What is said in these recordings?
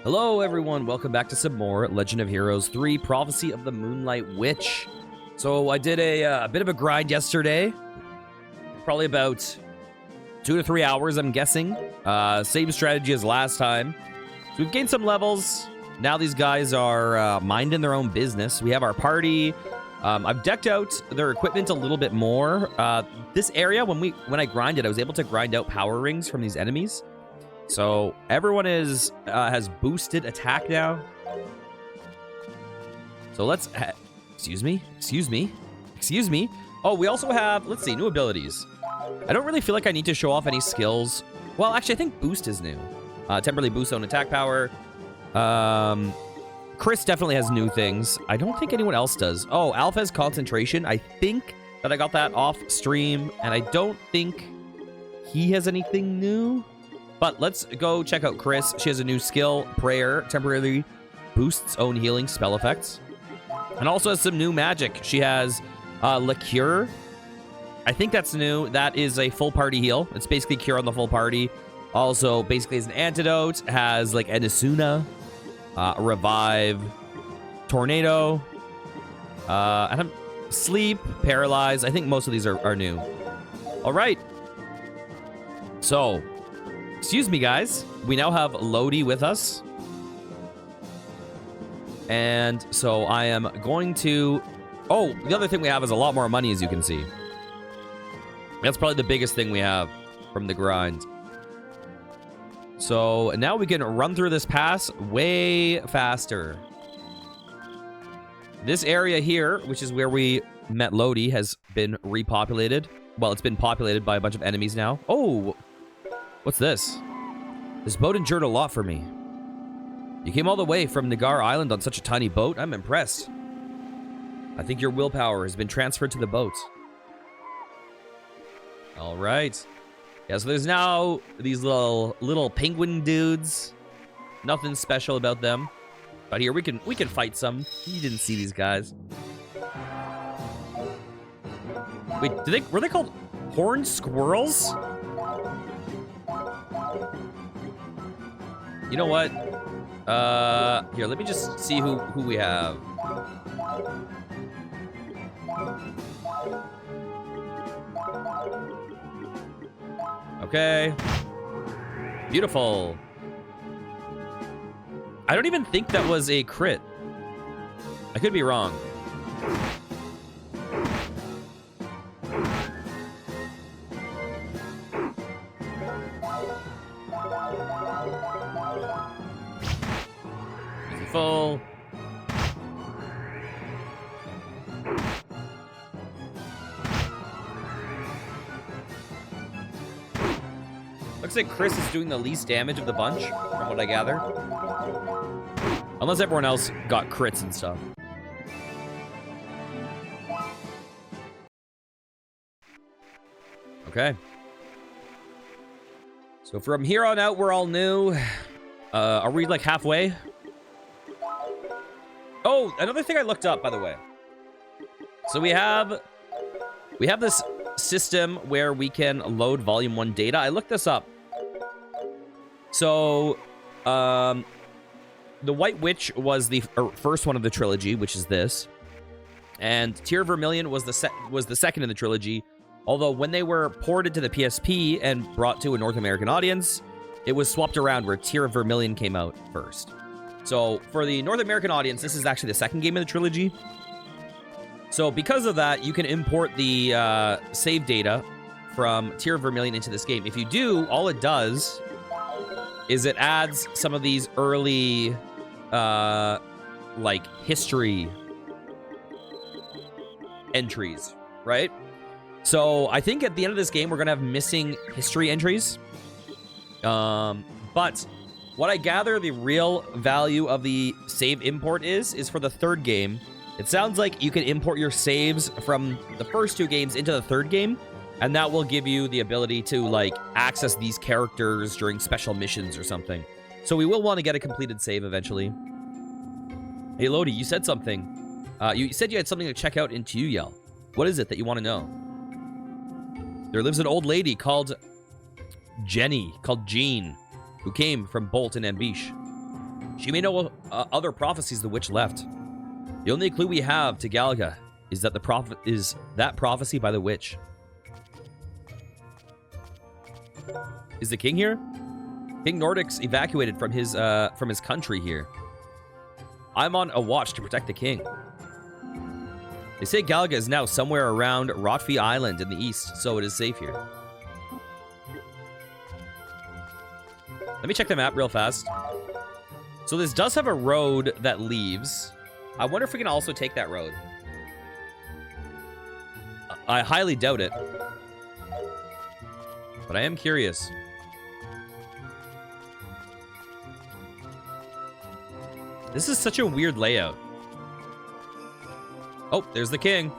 Hello everyone, welcome back to some more Legend of Heroes 3 Prophecy of the Moonlight Witch. So I did a bit of a grind yesterday, probably about 2 to 3 hours I'm guessing. Same strategy as last time. So we've gained some levels. Now these guys are minding their own business. We have our party. I've decked out their equipment a little bit more. This area, when I grinded, I was able to grind out power rings from these enemies. So everyone has boosted attack now. So let's... excuse me. Oh, we also have, let's see, new abilities. I don't really feel like I need to show off any skills. Well, actually, I think boost is new. Temporarily boost own attack power. Chris definitely has new things. I don't think anyone else does. Oh, Alpha has concentration. I think that I got that off stream, and I don't think he has anything new. But let's go check out Chris. She has a new skill, Prayer, temporarily boosts own healing spell effects. And also has some new magic. She has La Cure. I think that's new. That is a full party heal. It's basically cure on the full party. Also, basically as an antidote, has like Edisuna, Revive, Tornado, and Sleep, Paralyze. I think most of these are new. All right. So... excuse me, guys. We now have Lodi with us. And so I am going to... oh, the other thing we have is a lot more money, as you can see. That's probably the biggest thing we have from the grind. So now we can run through this pass way faster. This area here, which is where we met Lodi, has been repopulated. Well, it's been populated by a bunch of enemies now. Oh... what's this? This boat endured a lot for me. You came all the way from Gagharv Island on such a tiny boat. I'm impressed. I think your willpower has been transferred to the boat. All right. Yeah, so there's now these little penguin dudes. Nothing special about them. But here we can fight some. You didn't see these guys. Wait, were they called horned squirrels? You know what? Here, let me just see who we have. Okay. Beautiful. I don't even think that was a crit. I could be wrong. Full. Looks like Chris is doing the least damage of the bunch, from what I gather. Unless everyone else got crits and stuff. Okay. So from here on out, we're all new. Are we like halfway? Oh, another thing I looked up, by the way. So we have this system where we can load Volume 1 data. I looked this up. So, the White Witch was the first one of the trilogy, which is this. And Tear of Vermilion was the second in the trilogy. Although when they were ported to the PSP and brought to a North American audience, it was swapped around where Tear of Vermilion came out first. So, for the North American audience, this is actually the second game of the trilogy. So, because of that, you can import the save data from Tear of Vermilion into this game. If you do, all it does is it adds some of these early, like, history entries, right? So, I think at the end of this game, we're going to have missing history entries. But... what I gather the real value of the save import is for the third game. It sounds like you can import your saves from the first two games into the third game, and that will give you the ability to, like, access these characters during special missions or something. So we will want to get a completed save eventually. Hey, Lodi, you said something. You said you had something to check out in Tuyel. What is it that you want to know? There lives an old lady called Jean, who came from Bolt and Ambish. She may know other prophecies the witch left. The only clue we have to Galga is that that prophecy by the witch. Is the king here? King Nordic's evacuated from his country here. I'm on a watch to protect the king. They say Galga is now somewhere around Rotfi Island in the east, so it is safe here. Let me check the map real fast. So this does have a road that leaves. I wonder if we can also take that road. I highly doubt it. But I am curious. This is such a weird layout. Oh, there's the king.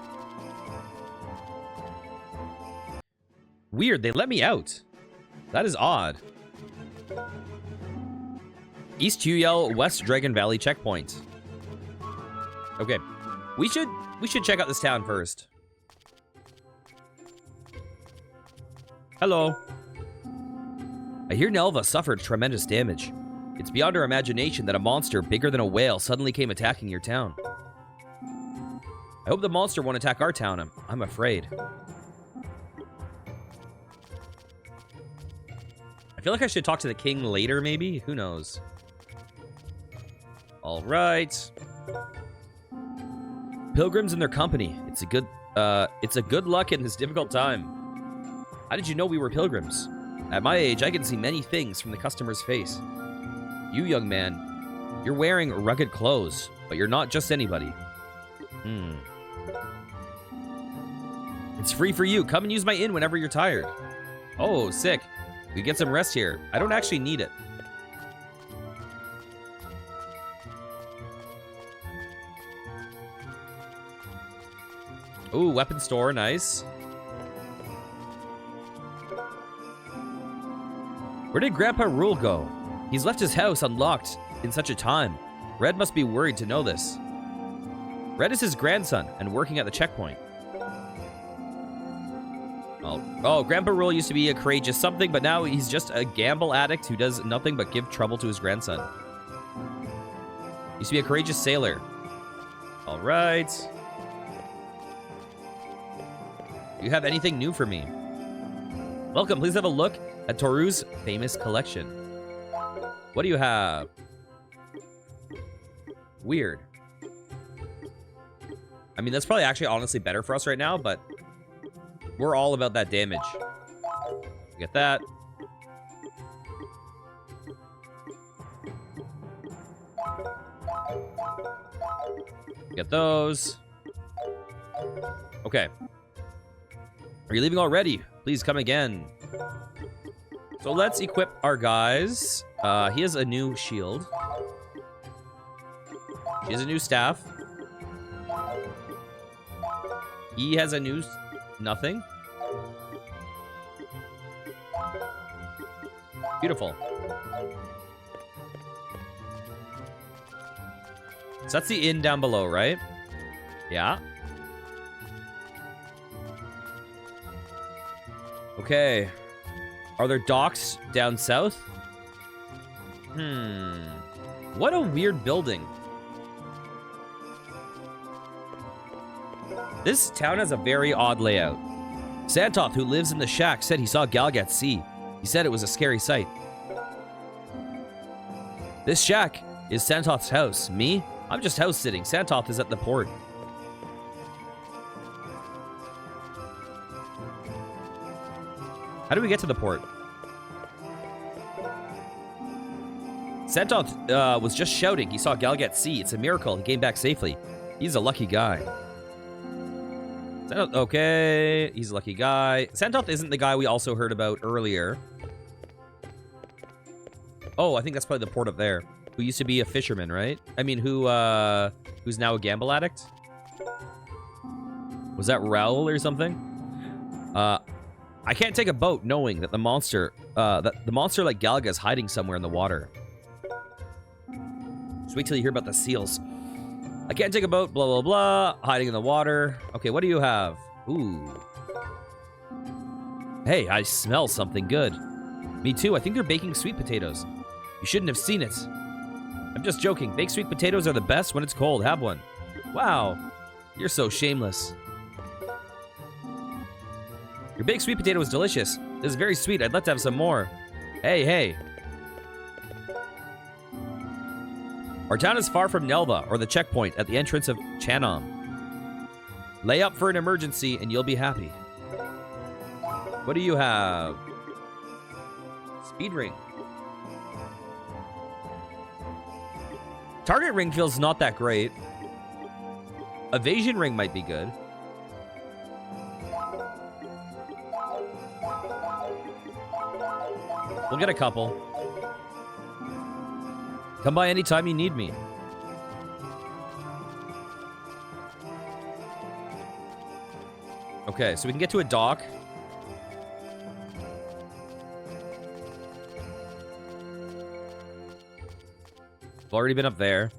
Weird, they let me out. That is odd. East Tuyel, West Dragon Valley checkpoint. Okay, we should check out this town first. Hello. I hear Nelva suffered tremendous damage. It's beyond our imagination that a monster bigger than a whale suddenly came attacking your town. I hope the monster won't attack our town. I'm afraid. I feel like I should talk to the king later, maybe? Who knows? All right. Pilgrims and their company. It's a good luck in this difficult time. How did you know we were pilgrims? At my age, I can see many things from the customer's face. You, young man, you're wearing rugged clothes, but you're not just anybody. It's free for you. Come and use my inn whenever you're tired. Oh, sick. We get some rest here. I don't actually need it. Ooh, weapon store. Nice. Where did Grandpa Rule go? He's left his house unlocked in such a time. Red must be worried to know this. Red is his grandson and working at the checkpoint. Oh, Grandpa Rule used to be a courageous something, but now he's just a gamble addict who does nothing but give trouble to his grandson. Used to be a courageous sailor. All right. Do you have anything new for me? Welcome, please have a look at Toru's famous collection. What do you have? Weird. I mean, that's probably actually honestly better for us right now, but we're all about that damage. Get that. Get those. Okay. Are you leaving already? Please come again. So let's equip our guys. He has a new shield. She has a new staff. He has a new nothing. Beautiful. So that's the inn down below, right? Yeah. Okay. Are there docks down south? What a weird building. This town has a very odd layout. Santoth, who lives in the shack, said he saw Galga at sea. He said it was a scary sight. This shack is Santoth's house. Me? I'm just house sitting. Santoth is at the port. How do we get to the port? Santoth was just shouting. He saw Galga at sea. It's a miracle. He came back safely. He's a lucky guy. Santoth, okay, he's a lucky guy. Santoth isn't the guy we also heard about earlier. Oh, I think that's probably the port up there. Who used to be a fisherman, right? I mean, who's now a gamble addict? Was that Raoul or something? I can't take a boat knowing that the monster like Galga is hiding somewhere in the water. Just wait till you hear about the seals. I can't take a boat, blah, blah, blah. Hiding in the water. Okay, what do you have? Ooh. Hey, I smell something good. Me too. I think they're baking sweet potatoes. You shouldn't have seen it. I'm just joking. Baked sweet potatoes are the best when it's cold. Have one. Wow. You're so shameless. Your baked sweet potato is delicious. This is very sweet. I'd love to have some more. Hey, hey. Our town is far from Nelva, or the checkpoint at the entrance of Chanom. Lay up for an emergency, and you'll be happy. What do you have? Speed ring. Target ring feels not that great. Evasion ring might be good. We'll get a couple. Come by anytime you need me. Okay, so we can get to a dock. I've already been up there.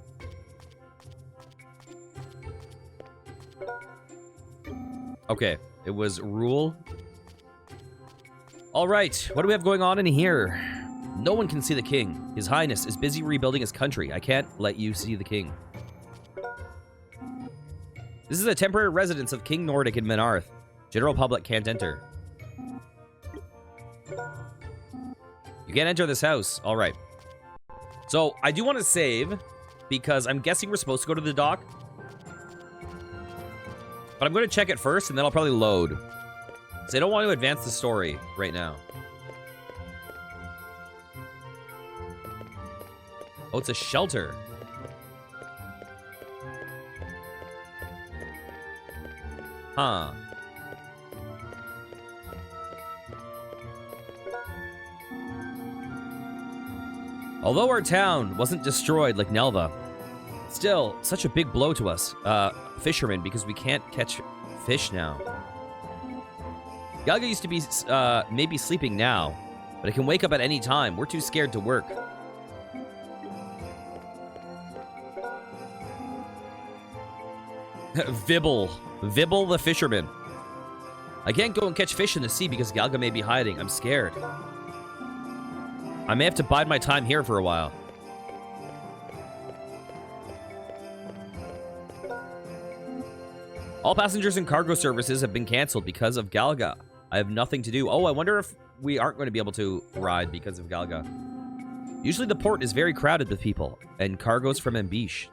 Okay, it was rule. All right, what do we have going on in here? No one can see the king. His Highness is busy rebuilding his country. I can't let you see the king. This is a temporary residence of King Nordic in Menarth. General public can't enter. You can't enter this house. All right. So I do want to save because I'm guessing we're supposed to go to the dock. But I'm going to check it first and then I'll probably load. Because I don't want to advance the story right now. Oh, it's a shelter. Huh. Although our town wasn't destroyed like Nelva, still, such a big blow to us, fishermen, because we can't catch fish now. Galga used to be maybe sleeping now, but it can wake up at any time. We're too scared to work. Vibble. Vibble the fisherman. I can't go and catch fish in the sea because Galga may be hiding. I'm scared. I may have to bide my time here for a while. All passengers and cargo services have been canceled because of Galga. I have nothing to do. Oh, I wonder if we aren't going to be able to ride because of Galga. Usually the port is very crowded with people and cargoes from Ambish.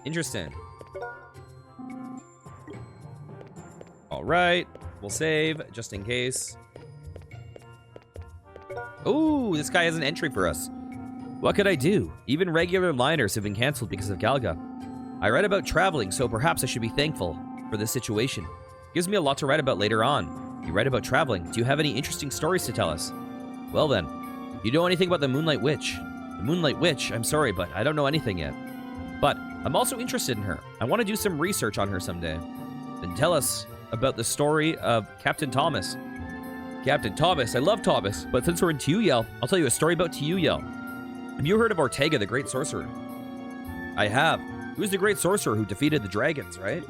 Interesting. All right. We'll save just in case. Ooh, this guy has an entry for us. What could I do? Even regular liners have been canceled because of Galga. I read about traveling, so perhaps I should be thankful for this situation. Gives me a lot to write about later on. You write about traveling. Do you have any interesting stories to tell us? Well then, you know anything about the Moonlight Witch? The Moonlight Witch? I'm sorry, but I don't know anything yet. But I'm also interested in her. I want to do some research on her someday. Then tell us about the story of Captain Thomas. Captain Thomas, I love Thomas, but since we're in Tiuyel, I'll tell you a story about Tiuyel. Have you heard of Ortega, the Great Sorcerer? I have. He was the Great Sorcerer who defeated the dragons, right?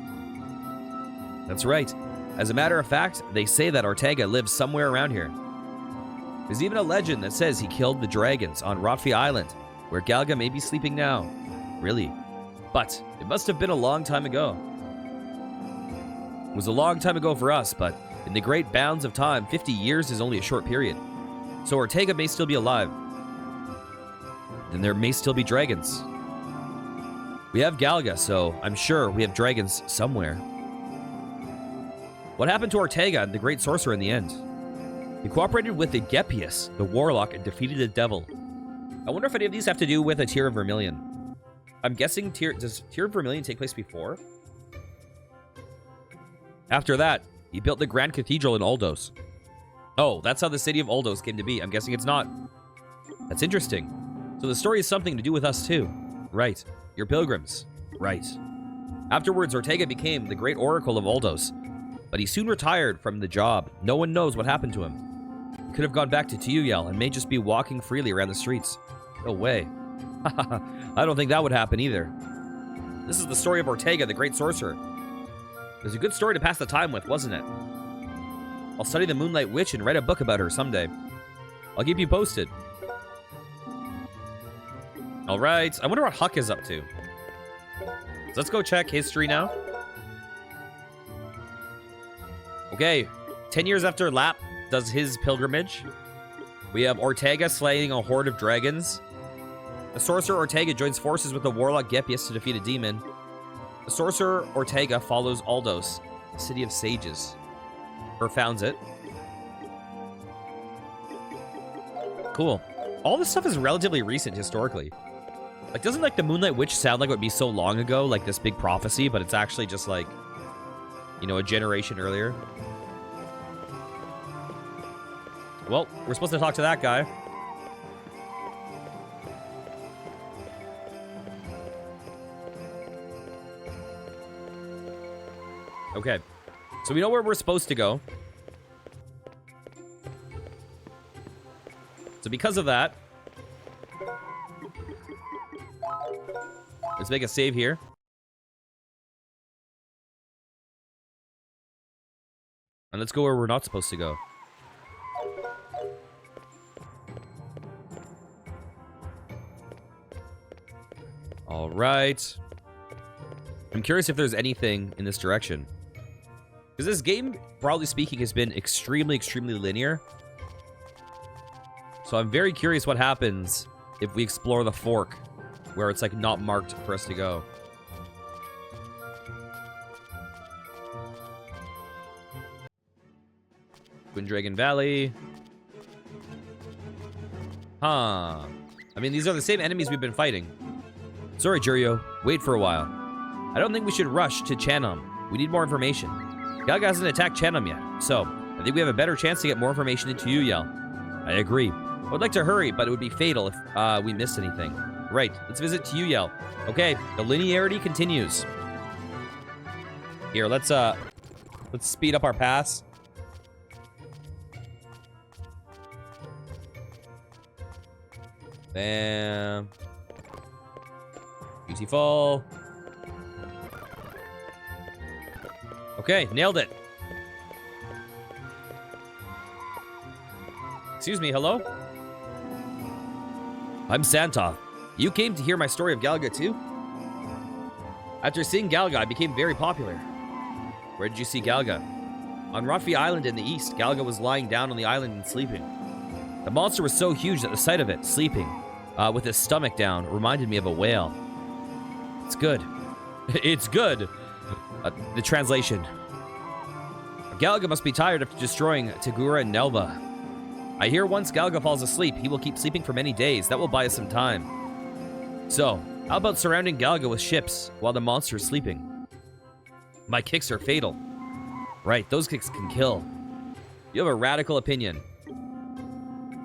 That's right. As a matter of fact, they say that Ortega lives somewhere around here. There's even a legend that says he killed the dragons on Rotfi Island, where Galga may be sleeping now. Really? But it must have been a long time ago. It was a long time ago for us, but in the great bounds of time, 50 years is only a short period. So Ortega may still be alive. And there may still be dragons. We have Galga, so I'm sure we have dragons somewhere. What happened to Ortega and the Great Sorcerer in the end? He cooperated with the Gepius, the Warlock, and defeated the Devil. I wonder if any of these have to do with a Tear of Vermilion. I'm guessing does Tear of Vermilion take place before? After that, he built the Grand Cathedral in Oldos. Oh, that's how the city of Oldos came to be. I'm guessing it's not. That's interesting. So the story is something to do with us too. Right. You're pilgrims. Right. Afterwards, Ortega became the great oracle of Oldos. But he soon retired from the job. No one knows what happened to him. He could have gone back to Tiuyel and may just be walking freely around the streets. No way. I don't think that would happen either. This is the story of Ortega, the Great Sorcerer. It was a good story to pass the time with, wasn't it? I'll study the Moonlight Witch and write a book about her someday. I'll keep you posted. All right. I wonder what Huck is up to. So let's go check history now. Okay. 10 years after Lap does his pilgrimage, we have Ortega slaying a horde of dragons. The sorcerer Ortega joins forces with the warlock Gepius to defeat a demon. The sorcerer Ortega follows Aldos, city of sages, or founds it. Cool. All this stuff is relatively recent historically. Like, doesn't like the Moonlight Witch sound like it would be so long ago, like this big prophecy, but it's actually just like, you know, a generation earlier. Well, we're supposed to talk to that guy. Okay. So we know where we're supposed to go. So because of that, let's make a save here. And let's go where we're not supposed to go. All right. I'm curious if there's anything in this direction. Because this game, broadly speaking, has been extremely, extremely linear. So I'm very curious what happens if we explore the fork, where it's like not marked for us to go. Twin Dragon Valley. Huh. I mean, these are the same enemies we've been fighting. Sorry, Jurio. Wait for a while. I don't think we should rush to Chanam. We need more information. Galga hasn't attacked Chanam yet, so I think we have a better chance to get more information into Uyel. I agree. I would like to hurry, but it would be fatal if we missed anything. Right, let's visit Uyel. Okay, the linearity continues. Here, let's speed up our pass. Bam. Beautiful. Okay, nailed it. Excuse me, hello? I'm Santa. You came to hear my story of Galga too? After seeing Galga, I became very popular. Where did you see Galga? On Rafi Island in the east, Galga was lying down on the island and sleeping. The monster was so huge that the sight of it, sleeping, with its stomach down, reminded me of a whale. It's good. It's good. The translation. Galga must be tired after destroying Tegura and Nelva. I hear once Galga falls asleep, he will keep sleeping for many days. That will buy us some time. So, how about surrounding Galga with ships while the monster is sleeping? My kicks are fatal. Right, those kicks can kill. You have a radical opinion.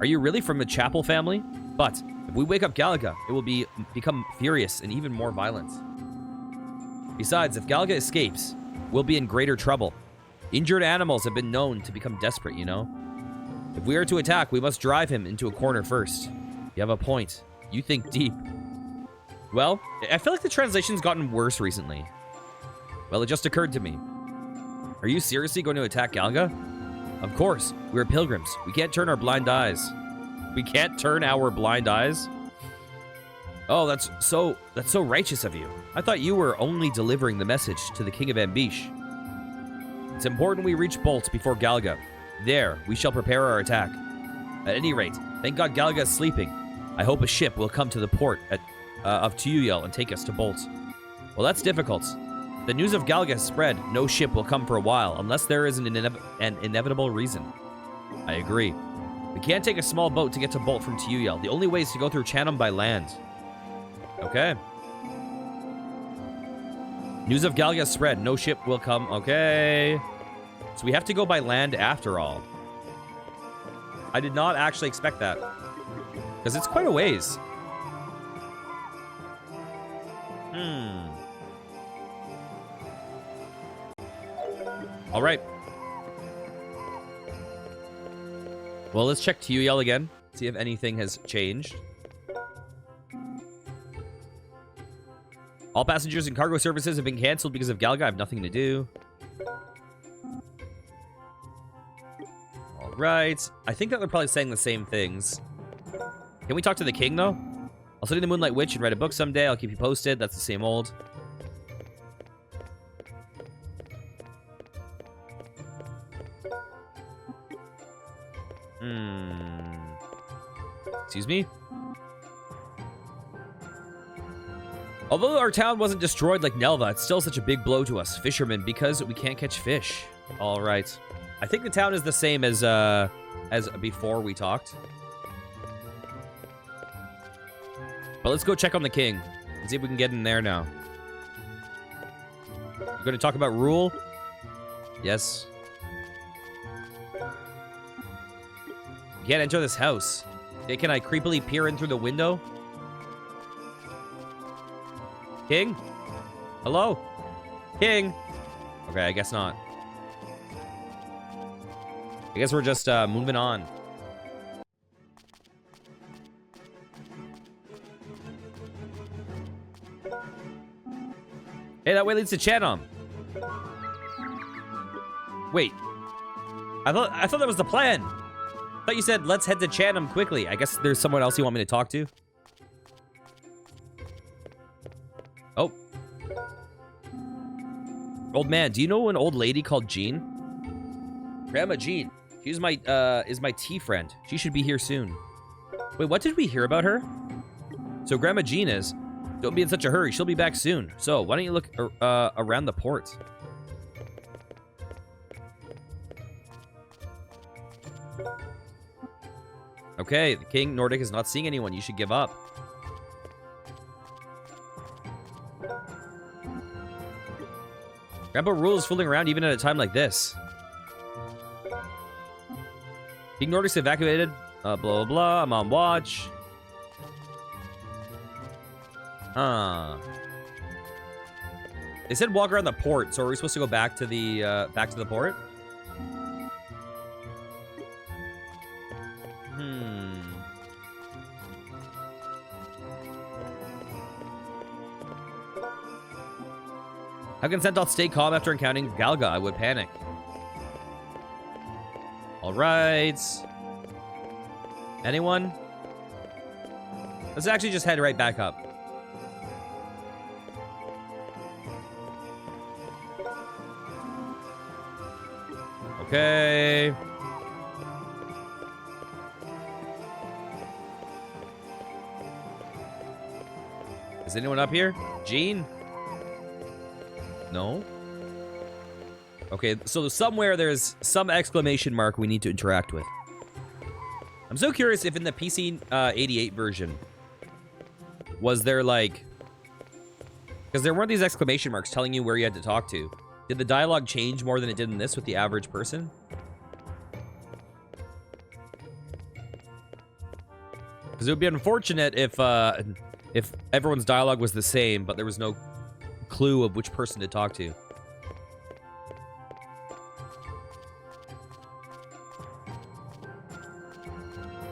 Are you really from the Chapel family? But if we wake up Galga, it will become furious and even more violent. Besides, if Galga escapes, we'll be in greater trouble. Injured animals have been known to become desperate, you know? If we are to attack, we must drive him into a corner first. You have a point. You think deep. Well, I feel like the translation's gotten worse recently. Well, it just occurred to me. Are you seriously going to attack Galga? Of course. We're pilgrims. We can't turn our blind eyes. We can't turn our blind eyes? Oh, that's so righteous of you. I thought you were only delivering the message to the King of Ambish. It's important we reach Bolt before Galga. There, we shall prepare our attack. At any rate, thank God Galga is sleeping. I hope a ship will come to the port of Tuyuyel and take us to Bolt. Well, that's difficult. The news of Galga has spread. No ship will come for a while, unless there is an inevitable reason. I agree. We can't take a small boat to get to Bolt from Tuyuyel. The only way is to go through Chanam by land. Okay. News of Galga has spread. No ship will come. Okay. So we have to go by land after all. I did not actually expect that. Because it's quite a ways. All right. Well, let's check Tuyuyel again. See if anything has changed. All passengers and cargo services have been canceled because of Galga. I have nothing to do. All right. I think that they're probably saying the same things. Can we talk to the king, though? I'll study the Moonlight Witch and write a book someday. I'll keep you posted. That's the same old. Excuse me? Although our town wasn't destroyed like Nelva, it's still such a big blow to us, fishermen, because we can't catch fish. All right. I think the town is the same as before we talked. But let's go check on the king and see if we can get in there now. You're going to talk about rule? Yes. You can't enter this house. Okay, can I creepily peer in through the window? King? Hello? King? Okay, I guess not. I guess we're just moving on. Hey, that way leads to Chatham. Wait. I thought that was the plan. I thought you said let's head to Chatham quickly. I guess there's someone else you want me to talk to. Oh. Old man, do you know an old lady called Jean? Grandma Jean. She's my is my tea friend. She should be here soon. Wait, what did we hear about her? So Grandma Jean is. Don't be in such a hurry. She'll be back soon. So why don't you look around the port? Okay, the King Nordic is not seeing anyone. You should give up. Grandpa Rule is fooling around even at a time like this. King Nordic's evacuated. Blah, blah, blah. I'm on watch. They said walk around the port, so are we supposed to go back to the port? How can Sentoth stay calm after encountering Galga? I would panic. Alright. Anyone? Let's actually just head right back up. Okay. Is anyone up here? Jean? No? Okay, so somewhere there's some exclamation mark we need to interact with. I'm so curious if in the PC 88 version, was there like... Because there weren't these exclamation marks telling you where you had to talk to. Did the dialogue change more than it did in this with the average person? Because it would be unfortunate if everyone's dialogue was the same, but there was no clue of which person to talk to.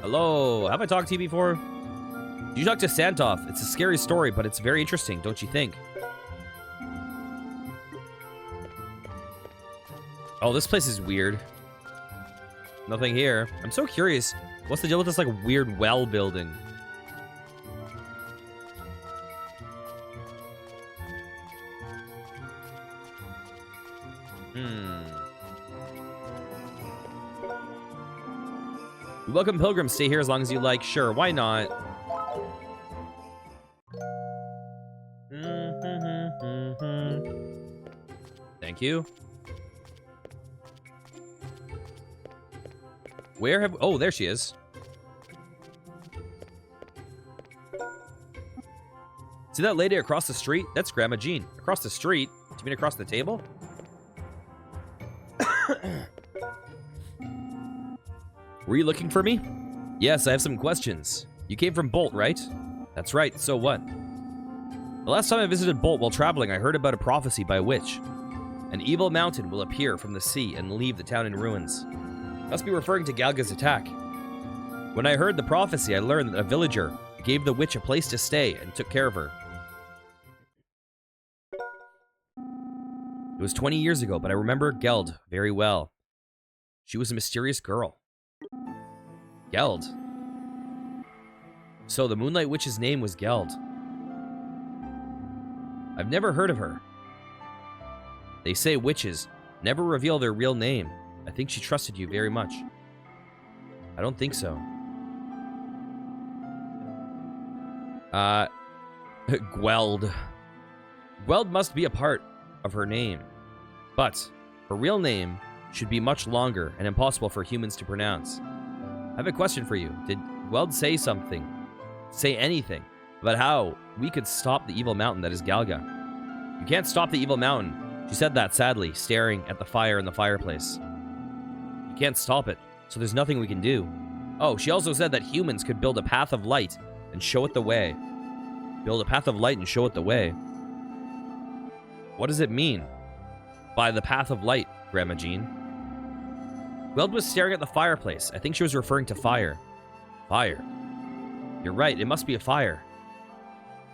Hello, have I talked to you before? You talked to Sentoth. It's a scary story, but it's very interesting, don't you think? Oh, this place is weird. Nothing here. I'm so curious. What's the deal with this, like, weird well building? We welcome pilgrims. Stay here as long as you like. Sure, why not? Thank you. Where have... Oh, there she is. See that lady across the street? That's Grandma Jean. Across the street? Do you mean across the table? Were you looking for me? Yes, I have some questions. You came from Bolt, right? That's right, so what? The last time I visited Bolt while traveling, I heard about a prophecy by a witch. An evil mountain will appear from the sea and leave the town in ruins. Must be referring to Galga's attack. When I heard the prophecy, I learned that a villager gave the witch a place to stay and took care of her. It was 20 years ago, but I remember Geld very well. She was a mysterious girl. Geld? So the Moonlight Witch's name was Geld. I've never heard of her. They say witches never reveal their real name. I think she trusted you very much. I don't think so. Gweld. Gweld must be a part of her name. But her real name should be much longer and impossible for humans to pronounce. I have a question for you. Did Gweld say something, say anything, about how we could stop the evil mountain that is Galga? You can't stop the evil mountain. She said that sadly, staring at the fire in the fireplace. You can't stop it, so there's nothing we can do. Oh, she also said that humans could build a path of light and show it the way. Build a path of light and show it the way. What does it mean by the path of light, Grandma Jean? Gweld was staring at the fireplace. I think she was referring to fire. Fire. You're right, it must be a fire.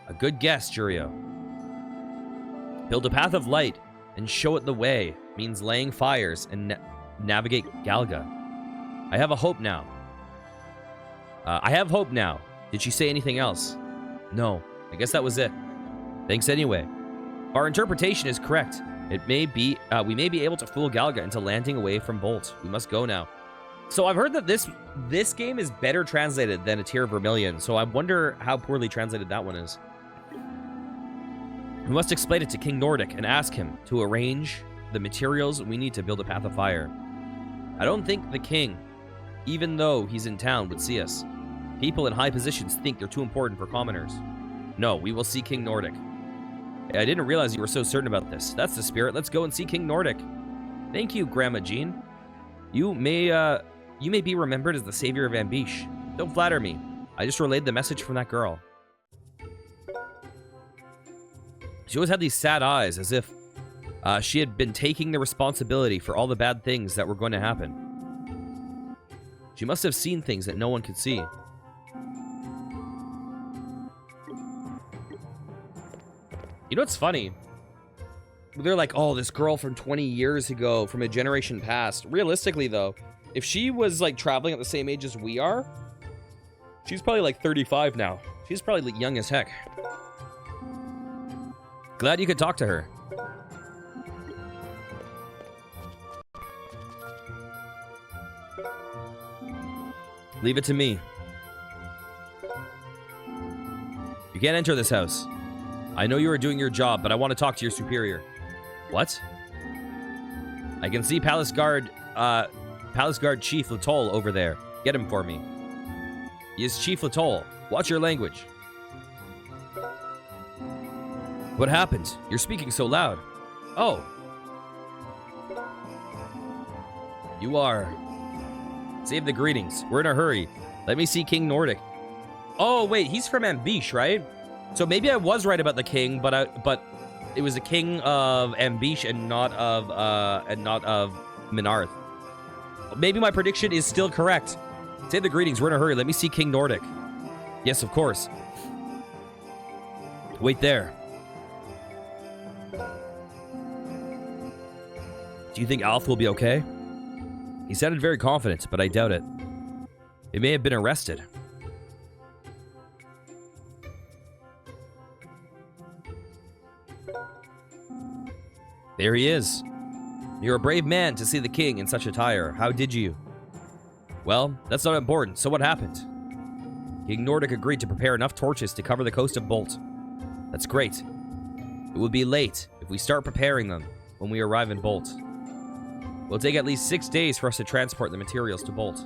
A good guess, Jurio. Build a path of light and show it the way means laying fires and navigate Galga. I have a hope now. I have hope now. Did she say anything else? No, I guess that was it. Thanks anyway. Our interpretation is correct. It may be, we may be able to fool Galga into landing away from Bolt. We must go now. So I've heard that this game is better translated than A Tear of Vermilion, so I wonder how poorly translated that one is. We must explain it to King Nordic and ask him to arrange the materials we need to build a path of fire. I don't think the king, even though he's in town, would see us. People in high positions think they're too important for commoners. No, we will see King Nordic. I didn't realize you were so certain about this. That's the spirit. Let's go and see King Nordic. Thank you, Grandma Jean. You may be remembered as the savior of Ambish. Don't flatter me. I just relayed the message from that girl. She always had these sad eyes, as if she had been taking the responsibility for all the bad things that were going to happen. She must have seen things that no one could see. You know what's funny? They're like, oh, this girl from 20 years ago, from a generation past. Realistically, though, if she was, like, traveling at the same age as we are, she's probably, like, 35 now. She's probably, like, young as heck. Glad you could talk to her. Leave it to me. You can't enter this house. I know you are doing your job, but I want to talk to your superior. What? I can see Palace Guard Chief Latol over there. Get him for me. He is Chief Latol. Watch your language. What happened? You're speaking so loud. Oh. You are. Save the greetings. We're in a hurry. Let me see King Nordic. Oh, wait. He's from Ambish, right? So maybe I was right about the king, but it was the king of Ambish and not of Menarth. Maybe my prediction is still correct. Save the greetings. We're in a hurry. Let me see King Nordic. Yes, of course. Wait there. Do you think Alf will be okay? He sounded very confident, but I doubt it. He may have been arrested. There he is. You're a brave man to see the king in such attire. How did you? Well, that's not important. So what happened? King Nordic agreed to prepare enough torches to cover the coast of Bolt. That's great. It would be late if we start preparing them when we arrive in Bolt. It will take at least 6 days for us to transport the materials to Bolt.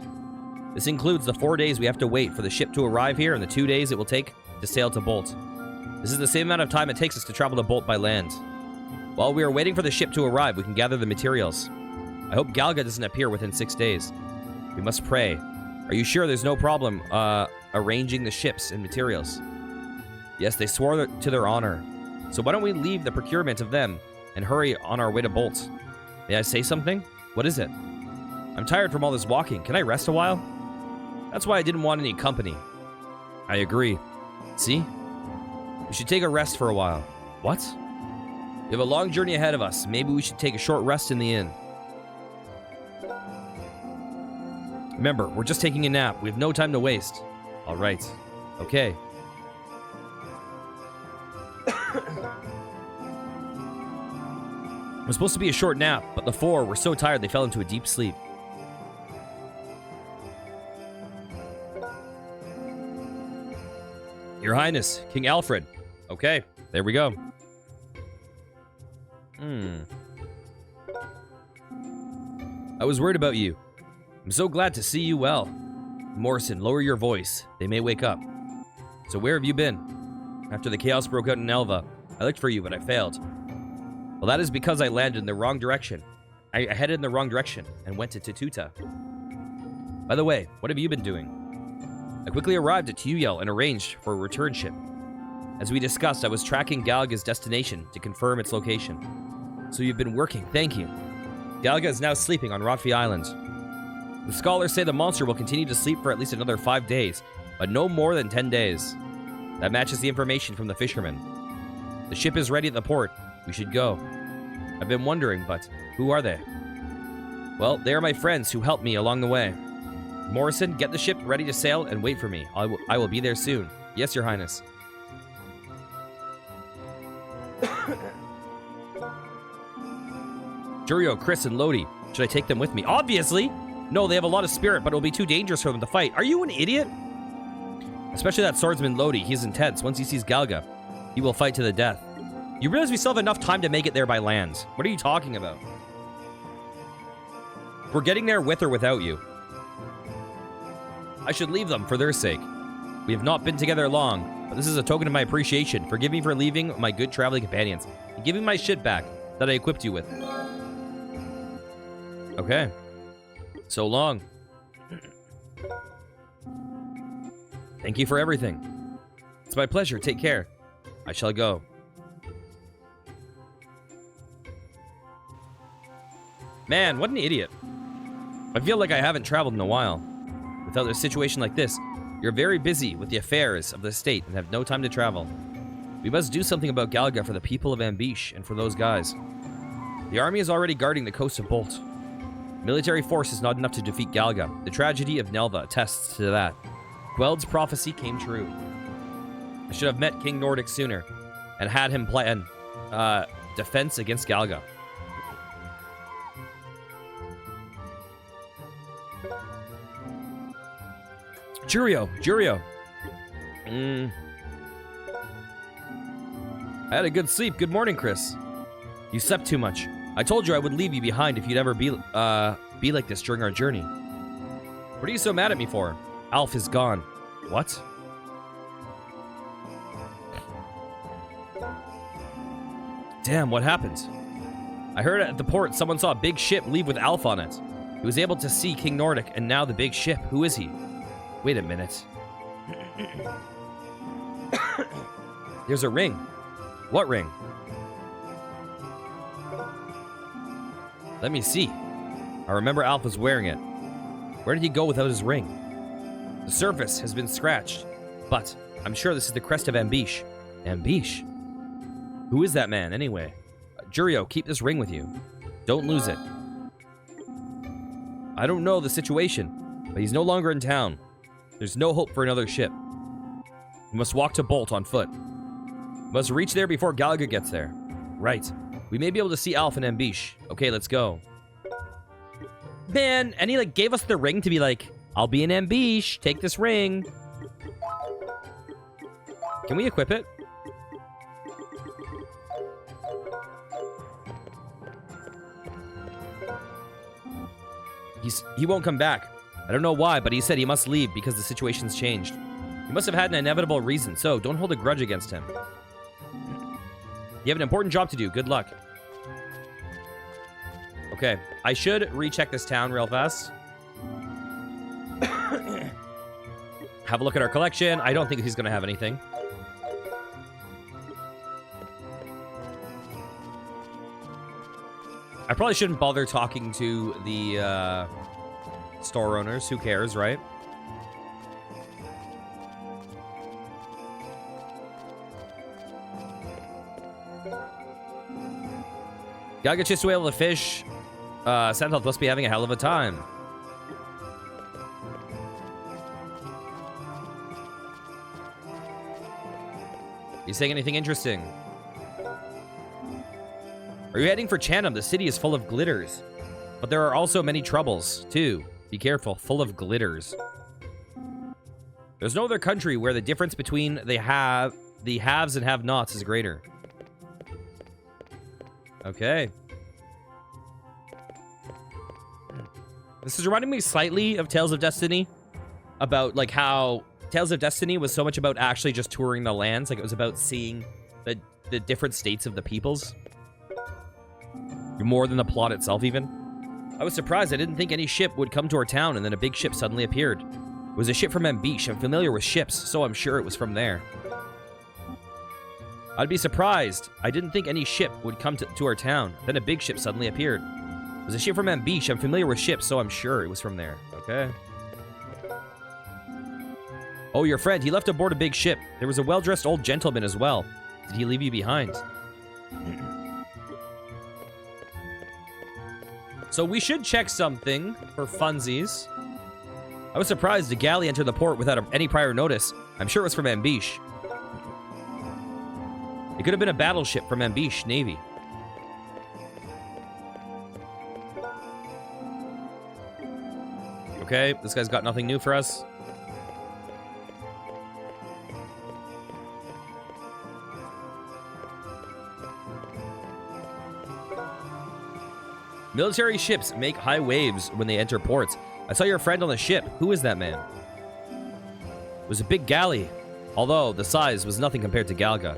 This includes the 4 days we have to wait for the ship to arrive here and the 2 days it will take to sail to Bolt. This is the same amount of time it takes us to travel to Bolt by land. While we are waiting for the ship to arrive, we can gather the materials. I hope Galga doesn't appear within 6 days. We must pray. Are you sure there's no problem arranging the ships and materials? Yes, they swore to their honor. So why don't we leave the procurement of them and hurry on our way to Bolt? May I say something? What is it? I'm tired from all this walking. Can I rest a while? That's why I didn't want any company. I agree. See? We should take a rest for a while. What? We have a long journey ahead of us. Maybe we should take a short rest in the inn. Remember, we're just taking a nap. We have no time to waste. All right. Okay. It was supposed to be a short nap, but the four were so tired they fell into a deep sleep. Your Highness, King Alfred. Okay, there we go. I was worried about you. I'm so glad to see you well. Morrison, lower your voice. They may wake up. So where have you been? After the chaos broke out in Elva, I looked for you, but I failed. Well, that is because I landed in the wrong direction. I headed in the wrong direction and went to Tututa. By the way, what have you been doing? I quickly arrived at Tuyel and arranged for a return ship. As we discussed, I was tracking Galga's destination to confirm its location. So you've been working, thank you. Galga is now sleeping on Rotfi Island. The scholars say the monster will continue to sleep for at least another 5 days, but no more than 10 days. That matches the information from the fishermen. The ship is ready at the port. We should go. I've been wondering, but who are they? Well, they are my friends who helped me along the way. Morrison, get the ship ready to sail and wait for me. I will be there soon. Yes, Your Highness. Jurio, Chris, and Lodi. Should I take them with me? Obviously! No, they have a lot of spirit, but it'll be too dangerous for them to fight. Are you an idiot? Especially that swordsman Lodi. He's intense. Once he sees Galga, he will fight to the death. You realize we still have enough time to make it there by land. What are you talking about? We're getting there with or without you. I should leave them for their sake. We have not been together long, but this is a token of my appreciation. Forgive me for leaving my good traveling companions and giving my shit back that I equipped you with. Okay. So long. Thank you for everything. It's my pleasure. Take care. I shall go. Man, what an idiot. I feel like I haven't traveled in a while. Without a situation like this, you're very busy with the affairs of the state and have no time to travel. We must do something about Galga for the people of Ambish and for those guys. The army is already guarding the coast of Bolt. Military force is not enough to defeat Galga. The tragedy of Nelva attests to that. Gweld's prophecy came true. I should have met King Nordic sooner and had him plan defense against Galga. Jurio. I had a good sleep. Good morning, Chris. You slept too much. I told you I would leave you behind if you'd ever be like this during our journey. What are you so mad at me for? Alf is gone. What? Damn, what happened? I heard at the port someone saw a big ship leave with Alf on it. He was able to see King Nordic, and now the big ship. Who is he? Wait a minute. There's a ring. What ring? Let me see. I remember Alf was wearing it. Where did he go without his ring? The surface has been scratched, but I'm sure this is the crest of Ambish. Ambish? Who is that man, anyway? Jurio, keep this ring with you. Don't lose it. I don't know the situation, but he's no longer in town. There's no hope for another ship. We must walk to Bolt on foot. We must reach there before Galga gets there. Right. We may be able to see Alf and Ambish. Okay, let's go. Man, and he gave us the ring to be like, I'll be in Ambish. Take this ring. Can we equip it? He won't come back. I don't know why, but he said he must leave because the situation's changed. He must have had an inevitable reason, so don't hold a grudge against him. You have an important job to do. Good luck. Okay, I should recheck this town real fast. Have a look at our collection. I don't think he's going to have anything. I probably shouldn't bother talking to the store owners. Who cares, right? Galga chased away all the fish. Sandhealth must be having a hell of a time. you saying anything interesting? Are you heading for Chanum? The city is full of glitters. But there are also many troubles, too. Be careful, full of glitters. There's no other country where the difference between the haves and have-nots is greater. Okay. This is reminding me slightly of Tales of Destiny. About, like, how Tales of Destiny was so much about actually just touring the lands. Like, it was about seeing the different states of the peoples. More than the plot itself, even. I was surprised. I didn't think any ship would come to our town, and then a big ship suddenly appeared. It was a ship from Ambish. I'm familiar with ships, so I'm sure it was from there. I'd be surprised. I didn't think any ship would come to our town. Then a big ship suddenly appeared. It was a ship from Ambish. I'm familiar with ships, so I'm sure it was from there. Okay. Oh, your friend. He left aboard a big ship. There was a well-dressed old gentleman as well. Did he leave you behind? So we should check something for funsies. I was surprised a galley entered the port without any prior notice. I'm sure it was from Ambish. It could have been a battleship from Ambish Navy. Okay, this guy's got nothing new for us. Military ships make high waves when they enter ports. I saw your friend on the ship. Who is that man? It was a big galley, although the size was nothing compared to Galga.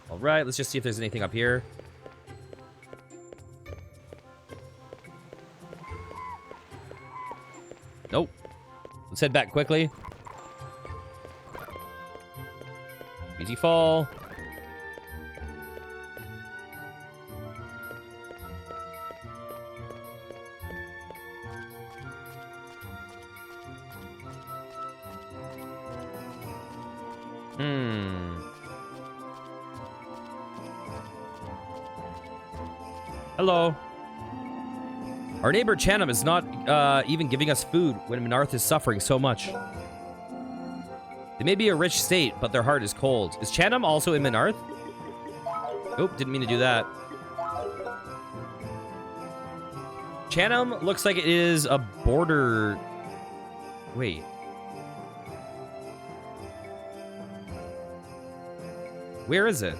All right, let's just see if there's anything up here. Nope. Let's head back quickly. Easy fall. Hello. Our neighbor Chanum is not even giving us food when Menarth is suffering so much. They may be a rich state, but their heart is cold. Is Chanum also in Menarth? Oop, didn't mean to do that. Chanum looks like it is a border... Wait. Where is it?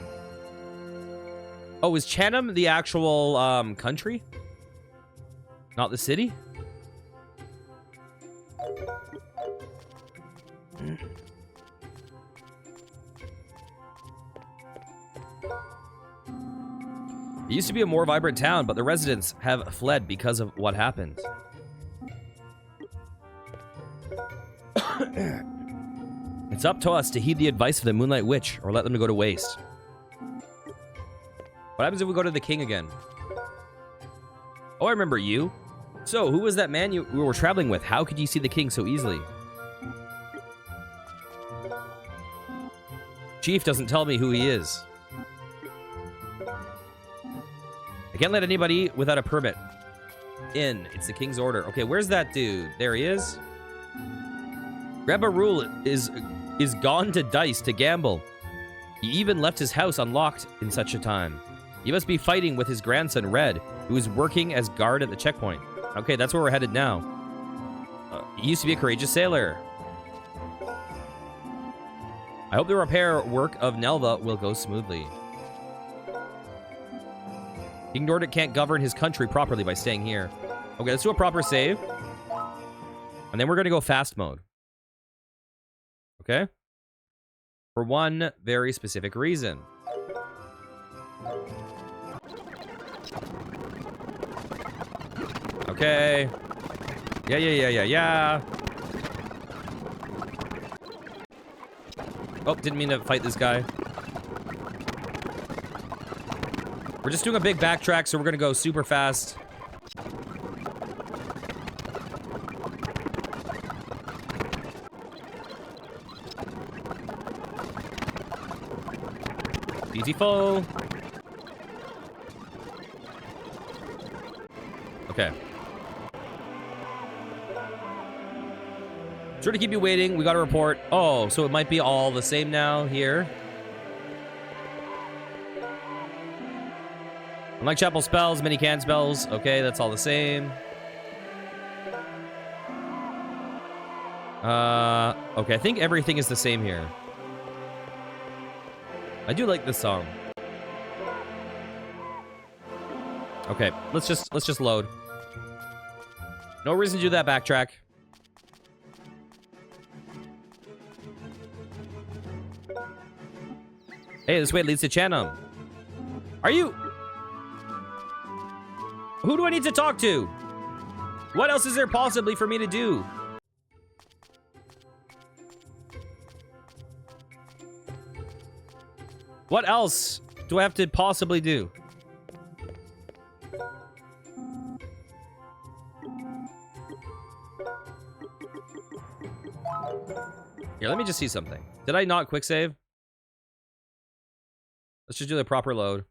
Oh, is Chanum the actual country? Not the city? It used to be a more vibrant town, but the residents have fled because of what happened. It's up to us to heed the advice of the Moonlight Witch, or let them go to waste. What happens if we go to the king again? Oh, I remember you. So, who was that man you were traveling with? How could you see the king so easily? Chief doesn't tell me who he is. I can't let anybody without a permit in. It's the king's order. Okay, where's that dude? There he is. Grandpa Rule is gone to dice to gamble. He even left his house unlocked in such a time. He must be fighting with his grandson, Red, who is working as guard at the checkpoint. Okay, that's where we're headed now. He used to be a courageous sailor. I hope the repair work of Nelva will go smoothly. King Nordic can't govern his country properly by staying here. Okay, let's do a proper save. And then we're going to go fast mode. Okay? For one very specific reason. Okay. Yeah. Oh, didn't mean to fight this guy. We're just doing a big backtrack, so we're gonna go super fast. Beautiful. Okay. Sure to keep you waiting. We got a report. Oh, so it might be all the same now here. Unlike chapel spells, mini can spells. Okay, that's all the same. Okay, I think everything is the same here. I do like this song. Okay, let's just load. No reason to do that backtrack. Hey, this way leads to Chanum. Are you... Who do I need to talk to? What else is there possibly for me to do? What else do I have to possibly do? Here, let me just see something. Did I not quick save? Let's just do the proper load.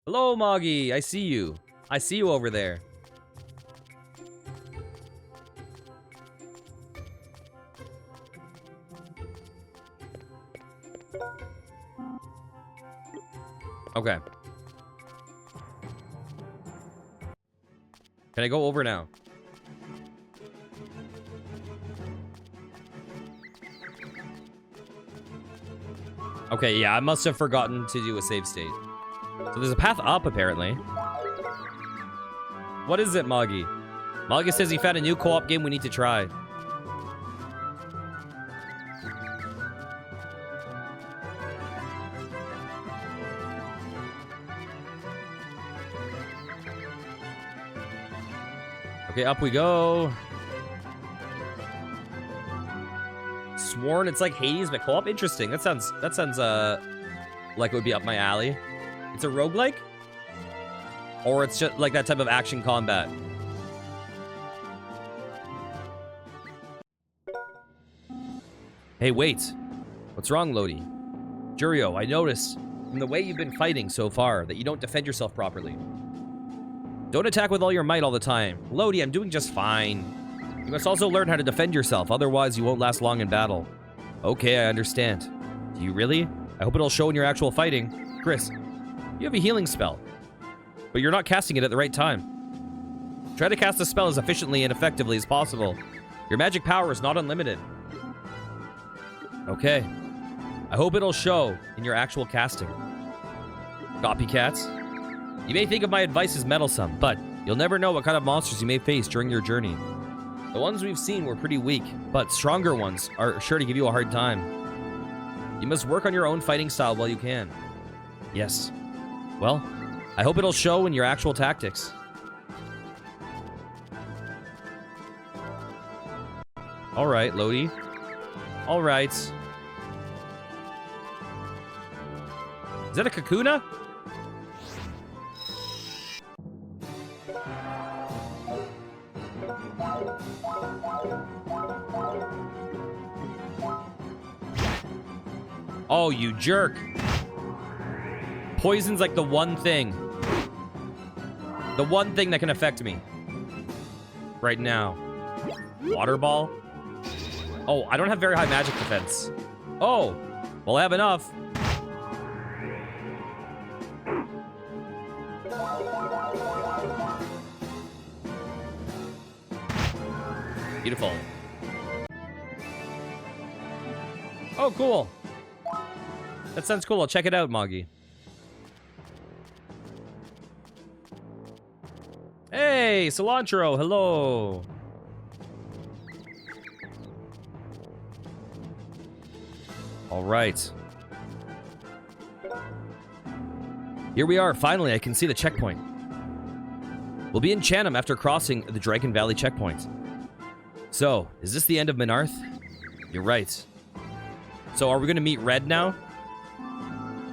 Hello, Moggy. I see you. I see you over there. Okay. Can I go over now? Okay, yeah, I must have forgotten to do a save state. So there's a path up, apparently. What is it, Moggy? Moggy says he found a new co-op game we need to try. Okay, up we go. Sworn, it's like Hades, but co-op. Interesting. That sounds like it would be up my alley. It's a roguelike? Or it's just like that type of action combat? Hey, wait. What's wrong, Lodi? Jurio, I noticed from the way you've been fighting so far that you don't defend yourself properly. Don't attack with all your might all the time. Lodi, I'm doing just fine. You must also learn how to defend yourself, otherwise you won't last long in battle. Okay, I understand. Do you really? I hope it'll show in your actual fighting. Chris, you have a healing spell, but you're not casting it at the right time. Try to cast the spell as efficiently and effectively as possible. Your magic power is not unlimited. Okay. I hope it'll show in your actual casting. Copycats. You may think of my advice as meddlesome, but you'll never know what kind of monsters you may face during your journey. The ones we've seen were pretty weak, but stronger ones are sure to give you a hard time. You must work on your own fighting style while you can. Yes. Well, I hope it'll show in your actual tactics. All right, Lodi. All right. Is that a Kakuna? Oh, you jerk. Poison's like the one thing. The one thing that can affect me. Right now. Water ball? Oh, I don't have very high magic defense. Oh, well, I have enough. Beautiful. Oh, cool. That sounds cool. I'll check it out, Moggy. Hey, Cilantro. Hello. All right. Here we are. Finally, I can see the checkpoint. We'll be in Chanum after crossing the Dragon Valley checkpoint. So, is this the end of Menarth? You're right. So, are we going to meet Red now?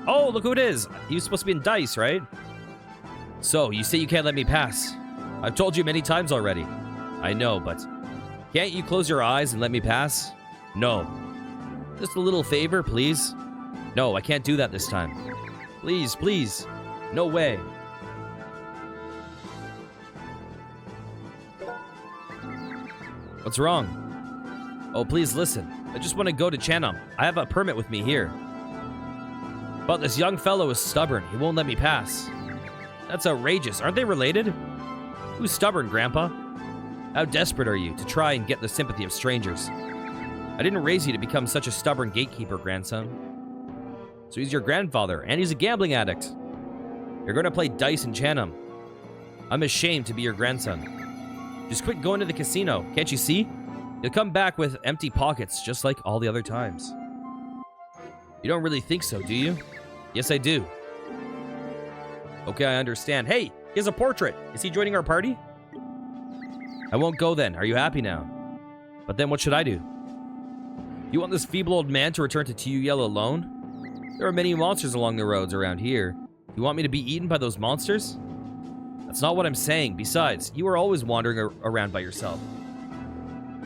Oh, look who it is. He was supposed to be in Dice, right? So, you say you can't let me pass. I've told you many times already. I know, but can't you close your eyes and let me pass? No. Just a little favor, please. No, I can't do that this time. Please, please. No way. What's wrong? Oh, please listen. I just want to go to Chanam. I have a permit with me here. But this young fellow is stubborn. He won't let me pass. That's outrageous. Aren't they related? Who's stubborn, Grandpa? How desperate are you to try and get the sympathy of strangers? I didn't raise you to become such a stubborn gatekeeper, grandson. So he's your grandfather, and he's a gambling addict. You're going to play dice in Chanam. I'm ashamed to be your grandson. Just quit going to the casino. Can't you see? You'll come back with empty pockets, just like all the other times. You don't really think so, do you? Yes, I do. Okay, I understand. Hey, he has a portrait. Is he joining our party? I won't go then. Are you happy now? But then what should I do? You want this feeble old man to return to Tuyuyel alone? There are many monsters along the roads around here. You want me to be eaten by those monsters? That's not what I'm saying. Besides, you are always wandering around by yourself.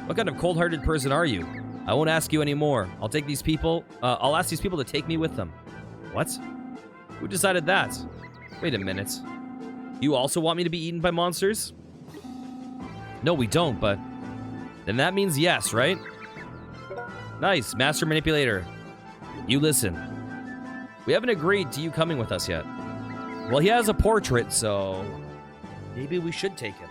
What kind of cold-hearted person are you? I won't ask you anymore. I'll ask these people to take me with them. What? Who decided that? Wait a minute. You also want me to be eaten by monsters? No, we don't, but... Then that means yes, right? Nice, Master Manipulator. You listen. We haven't agreed to you coming with us yet. Well, he has a portrait, so... Maybe we should take him.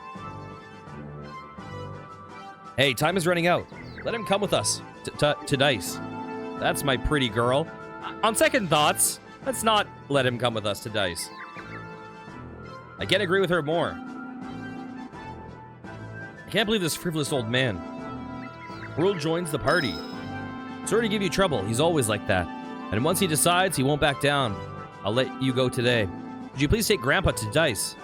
Hey, time is running out. Let him come with us to Dice. That's my pretty girl. On second thoughts, let's not let him come with us to Dice. I can't agree with her more. I can't believe this frivolous old man. World joins the party. Sorry to give you trouble. He's always like that. And once he decides, he won't back down. I'll let you go today. Would you please take Grandpa to Dice?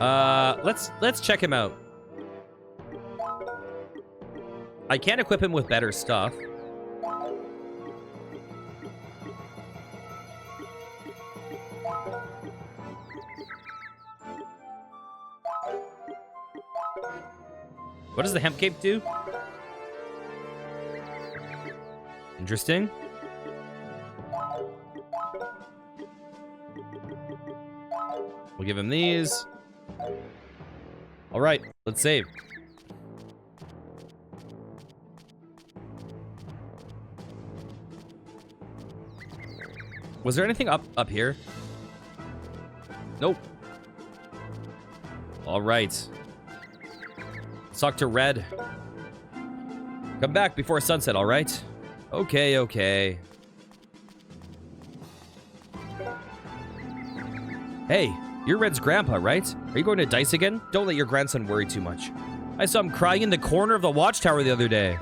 Let's check him out. I can't equip him with better stuff. What does the hemp cape do? Interesting. We'll give him these. All right, let's save. Was there anything up here? Nope. All right. Let's talk to Red. Come back before sunset, all right? Okay, okay. Hey, you're Red's grandpa, right? Are you going to Dice again? Don't let your grandson worry too much. I saw him crying in the corner of the watchtower the other day.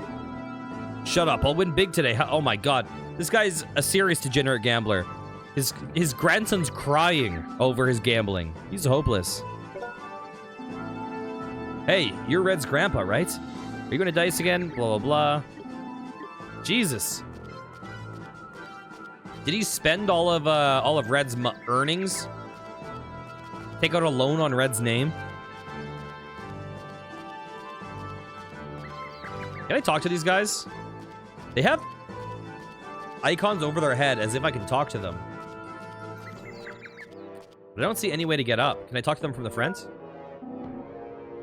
Shut up, I'll win big today. Oh my god. This guy's a serious degenerate gambler. His grandson's crying over his gambling. He's hopeless. Hey, you're Red's grandpa, right? Are you going to Dice again? Blah, blah, blah. Jesus. Did he spend all of Red's earnings? Take out a loan on Red's name? Can I talk to these guys? They have icons over their head as if I can talk to them. But I don't see any way to get up. Can I talk to them from the front?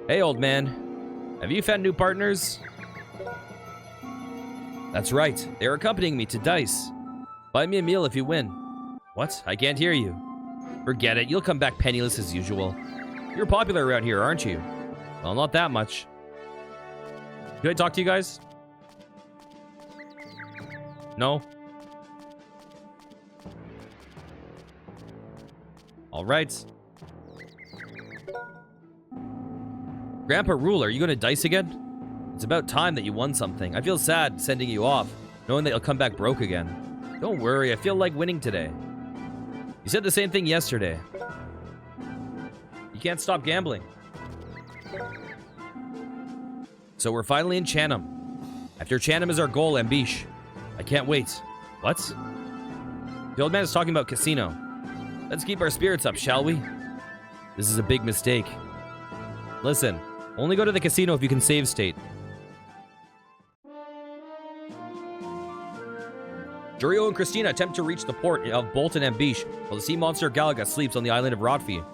Hey, old man. Have you found new partners? That's right. They're accompanying me to Dice. Buy me a meal if you win. What? I can't hear you. Forget it. You'll come back penniless as usual. You're popular around here, aren't you? Well, not that much. Can I talk to you guys? No? All right. Grandpa Rule, are you going to Dice again? It's about time that you won something. I feel sad sending you off, knowing that you'll come back broke again. Don't worry, I feel like winning today. You said the same thing yesterday. You can't stop gambling. So we're finally in Chanam. After Chanam is our goal, Ambish. I can't wait. What? The old man is talking about casino. Let's keep our spirits up, shall we? This is a big mistake. Listen, only go to the casino if you can save state. Jorio and Christina attempt to reach the port of Bolton and Ambish while the sea monster Galaga sleeps on the island of Rodfi.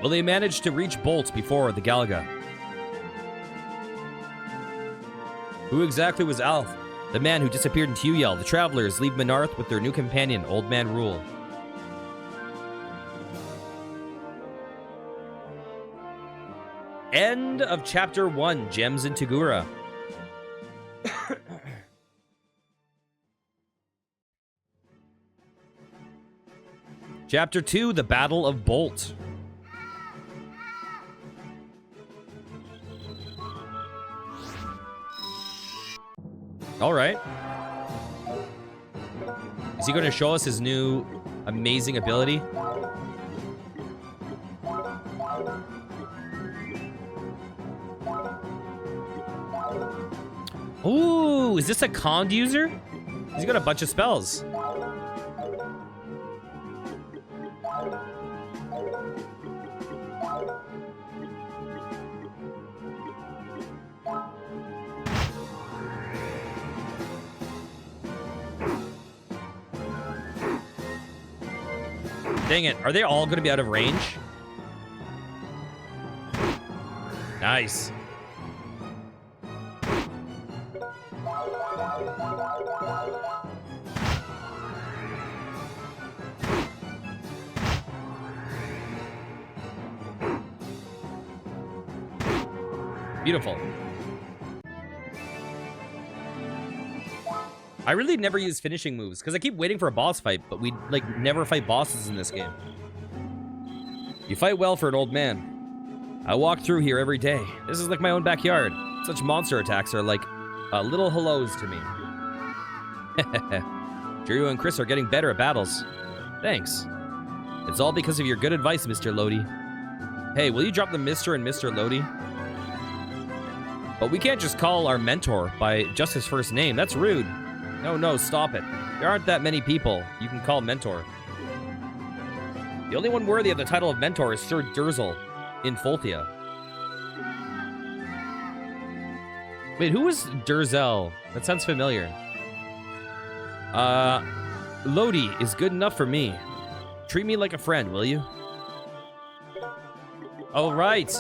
Will they manage to reach Bolt before the Galaga? Who exactly was Alf? The man who disappeared in Tuyel. The travelers leave Menarth with their new companion, Old Man Rule. End of Chapter 1, Gems in Tagura. Chapter 2, The Battle of Bolt. All right. Is he going to show us his new amazing ability? Ooh, is this a Kond user? He's got a bunch of spells. Dang it. Are they all going to be out of range? Nice. Beautiful. I really never use finishing moves because I keep waiting for a boss fight, but we like never fight bosses in this game. You fight well for an old man. I walk through here every day. This is like my own backyard. Such monster attacks are like little hellos to me. Drew and Chris are getting better at battles. Thanks. It's all because of your good advice, Mr. Lodi. Hey, will you drop the Mr. and Mr. Lodi? But we can't just call our mentor by just his first name. That's rude. No, stop it. There aren't that many people you can call mentor. The only one worthy of the title of mentor is Sir Durzel in Folthia. Wait, who was Durzel? That sounds familiar. Lodi is good enough for me. Treat me like a friend, will you? All right.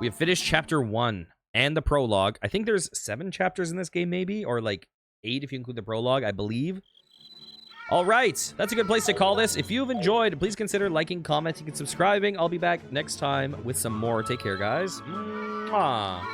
We have finished chapter 1 and the prologue. I think there's 7 chapters in this game, maybe, or like 8 if you include the prologue, I believe. All right, that's a good place to call this. If you've enjoyed, please consider liking, commenting, and subscribing. I'll be back next time with some more. Take care, guys. Mwah.